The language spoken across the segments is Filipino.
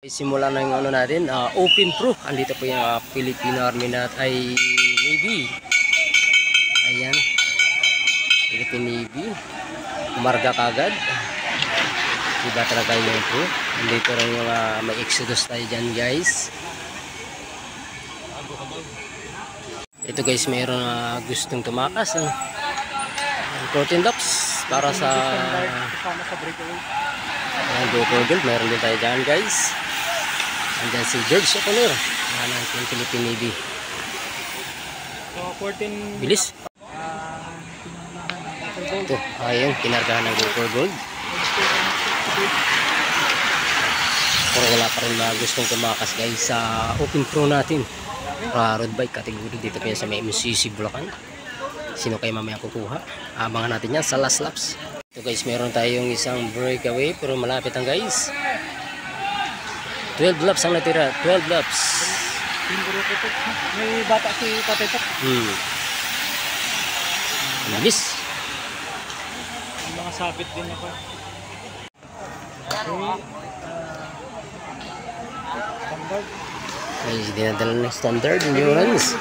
Simula na yung ano natin, open pro. Andito po yung Philippine Army ay Navy. Ayan. Philippine Navy. Umarga kagad. Diba talaga yung pro. Andito rin yung may exodus tayo dyan guys. Ito guys, mayroon gustong tumakas. 14 laps para sa GoPro Gold. Mayroon din tayo dyan guys. Andyan si George O'Connor. Yan ang Philippine Navy. So 14 bilis. Ito, ayun, kinargahan ng GoPro Gold. Pero wala pa rin gustong tumakas guys sa open pro natin. Road bike category dito kaya sa may MCC Bulacan. Sino kayo mamaya kukuha? Abangan natin yan sa last laps. Ito guys, meron tayong isang breakaway pero malapit ang guys. 12 laps ang natira. 12 laps. May bata si Patetok. Bilis. Mga sabit din ako. Standard. Ay, dinadala ng standard endurance.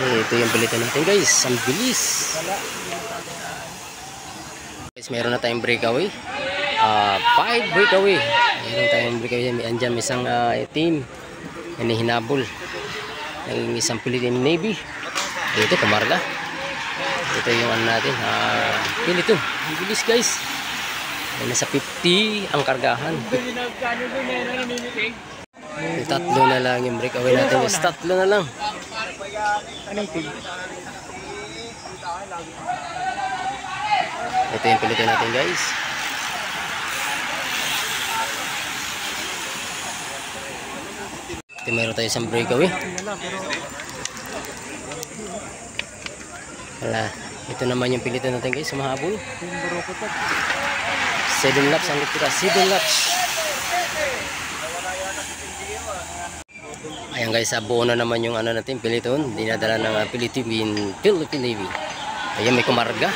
Ito yung pilitan natin guys. Ang bilis. Guys, meron na tayong breakaway. 5 breakaway. Meron tayong breakaway. Andyan may isang team na hinabol ng isang Philippine Navy. Ito, kumarga. Ito yung ano natin. Pilito. Ang bilis guys. Nasa 50 ang kargahan. Tatlo na lang yung breakaway natin guys. Tatlo na lang. Ito yung pilito natin guys. Ito meron tayo isang breakaway. Wala. Ito naman yung pilito natin guys. Sumahabol. 7 laps ang litira. 7 laps. Ayan guys, buo na naman yung ano natin, piliton. Dinadala ng Philippine Navy. Ayan, may kumarga.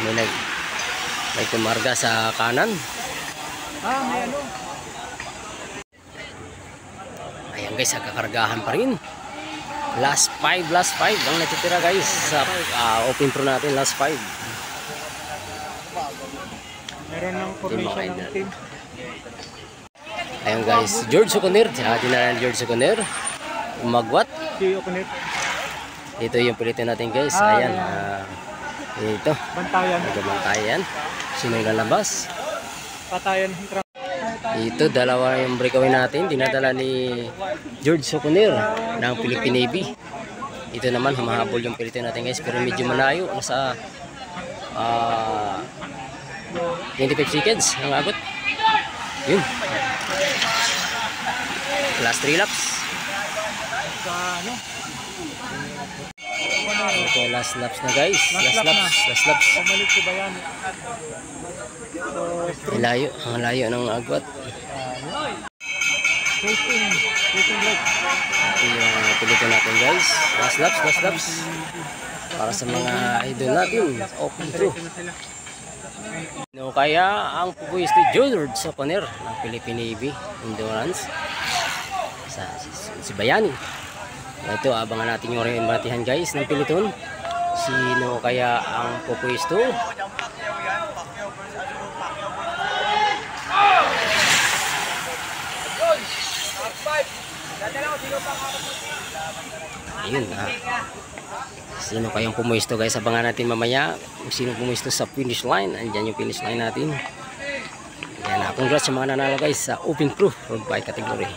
May kumarga sa kanan. May ano? Ayan guys, kakargahan pa rin. Last 5 ang natitira guys sa open pro natin, last 5. Meron ng formation ng team. Ayan guys, George O'Connor. Dinala ng George O'Connor. Umagwat. Si O'Connor. Ito yung pilitin natin guys. Ayan. Ito. Bantayan. Ito bantayan. Sino yung lalabas? Patayan. Ito, dalawa yung breakaway natin. Dinadala ni George O'Connor ng Philippine Navy. Ito naman, humahabol yung pilitin natin guys. Pero medyo malayo. Nasa 25 seconds ang abot. Yun. Last 3 laps. Ito, last laps na guys. Last laps. Pumalik si Bayan. Layo. Ang layo ng agwat. Ito yung pilitin natin guys. Last laps. Para sa mga idol natin. Open through. No, kaya ang pupuwis ni George O'Connor ng Philippine Navy Endurance si Bayani. Ito, abangan natin yung rebatihan guys ng piliton. Sino kaya ang pupuwis to? Ayun sino kayang pumuisto guys, abangan natin mamaya kung sino pumuisto sa finish line. Andyan yung finish line natin. Yan, congrats sa mga nanalo guys sa open pro road bike category.